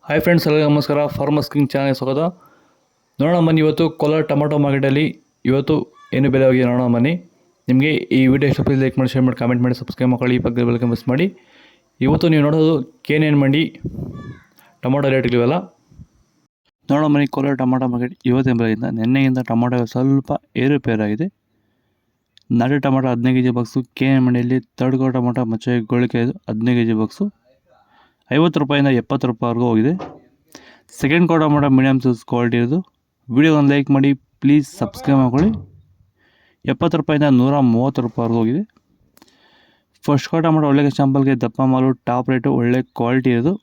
Hi friends, ಎಲ್ಲರಿಗೂ ನಮಸ್ಕಾರ. Farmers king channel ಸ್ವಾಗತ. ನೋಡೋಣ ಬನ್ನಿ, ಇವತ್ತು ಕೋಲಾರ ಟೊಮಾಟೊ ಮಾರ್ಕೆಟಲ್ಲಿ ಇವತ್ತು ಏನು ಬೆಲೆ ಹೋಗಿದೆ ನೋಡೋಣ ಬನ್ನಿ. ನಿಮಗೆ ಈ ವಿಡಿಯೋ ಇಷ್ಟ ಪ್ಲೀಸ್ ಲೈಕ್ ಮಾಡಿ, ಶೇರ್ ಮಾಡಿ, ಕಾಮೆಂಟ್ ಮಾಡಿ, ಸಬ್ಸ್ಕ್ರೈಬ್ ಮಾಡ್ಕೊಳ್ಳಿ, ಪಕ್ಕದ ಬೆಲ್ ಮಿಸ್ ಮಾಡಿ. ಇವತ್ತು ನೀವು ನೋಡೋದು KNN ಮಂಡಿ ಟೊಮಾಟೊ ರೇಟ್ಗಳಿವೆಲ್ಲ ನೋಡೋಣ ಬನ್ನಿ. ಕೋಲಾರ ಟೊಮಾಟೊ ಮಾರ್ಕೆಟ್ ಇವತ್ತಿನ ಬೆಲೆಯಿಂದ ನಿನ್ನೆಗಿಂತ ಟೊಮಾಟೊ ಸ್ವಲ್ಪ ಏರುಪೇರಾಗಿದೆ. ನಾಟಿ ಟೊಮಾಟೊ 15 kg ಬಾಕ್ಸು KNN ಮಂಡಿಯಲ್ಲಿ. ತರ್ಡ್ ಕ್ವಾಲಿಟಿ ಟೊಮಾಟೊ ಮಚ್ಚೆ ಗೋಳಿಕಾಯ್ದು 15 kg ಬಾಕ್ಸು 50 ರೂಪಾಯಿಂದ 70 ರೂಪಾಯಿವರೆಗೂ ಹೋಗಿದೆ. Second quality tomato medium size quality ಇರೋದು. ವಿಡಿಯೋವನ್ನು ಲೈಕ್ ಮಾಡಿ, ಪ್ಲೀಸ್ ಸಬ್ಸ್ಕ್ರೈಬ್ ಮಾಡ್ಕೊಳ್ಳಿ. 70 ರೂಪಾಯಿಂದ 130 ರೂಪಾಯಿವರೆಗೂ ಹೋಗಿದೆ. ಫಸ್ಟ್ ಕ್ವಾಲಿಟಿ ಟೊಮಾಟೊ ಒಳ್ಳೆ ಶಾಂಪಲ್ಗೆ ದಪ್ಪ ಮಾಲು, ಟಾಪ್ ರೇಟು, ಒಳ್ಳೆ ಕ್ವಾಲಿಟಿ ಇರೋದು.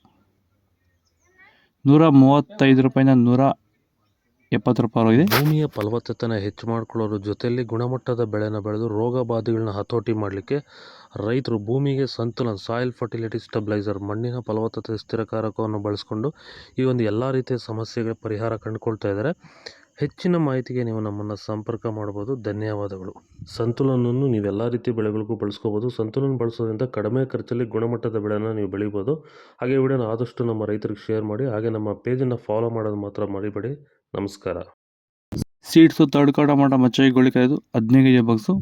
135 ರೂಪಾಯಿಂದ 170 ರೂಪಾಯಿ ಹೋಗಿದೆ. ಭೂಮಿಯ ಫಲವತ್ತತೆಯನ್ನು ಹೆಚ್ಚು ಮಾಡಿಕೊಳ್ಳೋದ್ರ ಜೊತೆಯಲ್ಲಿ ಗುಣಮಟ್ಟದ ಬೆಳೆನ ಬೆಳೆದು ರೋಗ ಬಾಧೆಗಳನ್ನ ಹತೋಟಿ ಮಾಡಲಿಕ್ಕೆ ರೈತರು ಭೂಮಿಗೆ ಸಂತುಲನ, ಸಾಯಿಲ್ ಫರ್ಟಿಲಿಟಿ ಸ್ಟೆಬಿಲೈಸರ್, ಮಣ್ಣಿನ ಫಲವತ್ತತೆ ಸ್ಥಿರಕಾರಕವನ್ನು ಬಳಸ್ಕೊಂಡು ಈ ಒಂದು ಎಲ್ಲ ರೀತಿಯ ಸಮಸ್ಯೆಗಳ ಪರಿಹಾರ ಕಂಡುಕೊಳ್ತಾ ಇದ್ದಾರೆ. ಹೆಚ್ಚಿನ ಮಾಹಿತಿಗೆ ನೀವು ನಮ್ಮನ್ನು ಸಂಪರ್ಕ ಮಾಡ್ಬೋದು. ಧನ್ಯವಾದಗಳು. ಸಂತುಲನವನ್ನು ನೀವೆಲ್ಲ ರೀತಿಯ ಬೆಳೆಗಳಿಗೂ ಬಳಸ್ಕೋಬೋದು. ಸಂತುಲನ ಬಳಸೋದ್ರಿಂದ ಕಡಿಮೆ ಖರ್ಚಲ್ಲಿ ಗುಣಮಟ್ಟದ ಬೆಳೆನ ನೀವು ಬೆಳಿಬೋದು. ಹಾಗೆ ವಿಡಿಯೋನ ಆದಷ್ಟು ನಮ್ಮ ರೈತರಿಗೆ ಶೇರ್ ಮಾಡಿ. ಹಾಗೆ ನಮ್ಮ ಪೇಜನ್ನು ಫಾಲೋ ಮಾಡೋದು ಮಾತ್ರ ಮರಿಬೇಡಿ. ನಮಸ್ಕಾರ. ಸೀಡ್ಸು ತರ್ಡ್ ಕ್ವಾಲಿಟಿ ಟೊಮಾಟೊ ಮಚ್ಚೆ ಗೋಳಿಕಾಯ್ದು 15 kg ಬಾಕ್ಸು.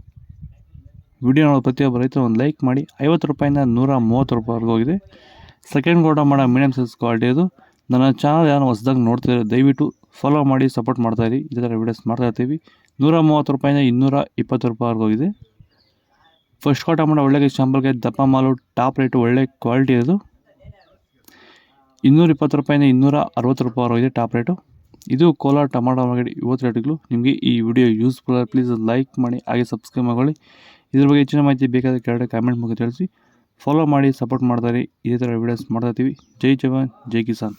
ವಿಡಿಯೋ ನೋಡೋ ಪ್ರತಿಯೊಬ್ಬ ರೈತರು ಒಂದು ಲೈಕ್ ಮಾಡಿ. 50 ರೂಪಾಯಿಂದ 130 ರೂಪಾಯಿವರೆಗೂ ಹೋಗಿದೆ. Second quality tomato medium size quality ಇದು. ನನ್ನ ಚಾನಲ್ ಯಾರು ಹೊಸದಾಗಿ ನೋಡ್ತಿದ್ದಾರೆ ದಯವಿಟ್ಟು ಫಾಲೋ ಮಾಡಿ, ಸಪೋರ್ಟ್ ಮಾಡ್ತಾಯಿರಿ. ಇದೇ ಥರ ವೀಡಿಯೋಸ್ ಮಾಡ್ತಾ ಇರ್ತೀವಿ. 130 ರೂಪಾಯಿಂದ 220 ರೂಪಾಯಿವರೆಗೂ ಹೋಗಿದೆ. ಫಸ್ಟ್ ಕ್ವಾಲಿಟಿ ಟೊಮಾಟೊ ಒಳ್ಳೆ ಶಾಂಪಲ್ಗೆ ದಪ್ಪ ಮಾಲು, ಟಾಪ್ ರೇಟು, ಒಳ್ಳೆ ಕ್ವಾಲಿಟಿ ಇರೋದು. 220 ರೂಪಾಯಿಂದ 260 ರೂಪಾಯಿವರೆಗೂ ಇದೆ ಟಾಪ್ ರೇಟು. ಇದು ಕೋಲಾರ ಟೊಮಾಟೊ ಮಾರ್ಕೆಟ್ ಇವತ್ತು ರೇಟ್ಗಳು. ನಿಮಗೆ ಈ ವಿಡಿಯೋ ಯೂಸ್ಫುಲ್ ಆಗಿ ಪ್ಲೀಸ್ ಲೈಕ್ ಮಾಡಿ, ಹಾಗೆ ಸಬ್ಸ್ಕ್ರೈಬ್ ಮಾಡ್ಕೊಳ್ಳಿ. ಇದ್ರ ಬಗ್ಗೆ ಹೆಚ್ಚಿನ ಮಾಹಿತಿ ಬೇಕಾದರೆ ಕೆಳಗಡೆ ಕಾಮೆಂಟ್ ಮೂಲಕ ತಿಳಿಸಿ. ಫಾಲೋ ಮಾಡಿ, ಸಪೋರ್ಟ್ ಮಾಡ್ತಾರೆ. ಇದೇ ಥರ ವೀಡಿಯೋಸ್ ಮಾಡ್ತಾ ಇರ್ತೀವಿ. ಜೈ ಜವಾನ್, ಜೈ ಕಿಸಾನ್.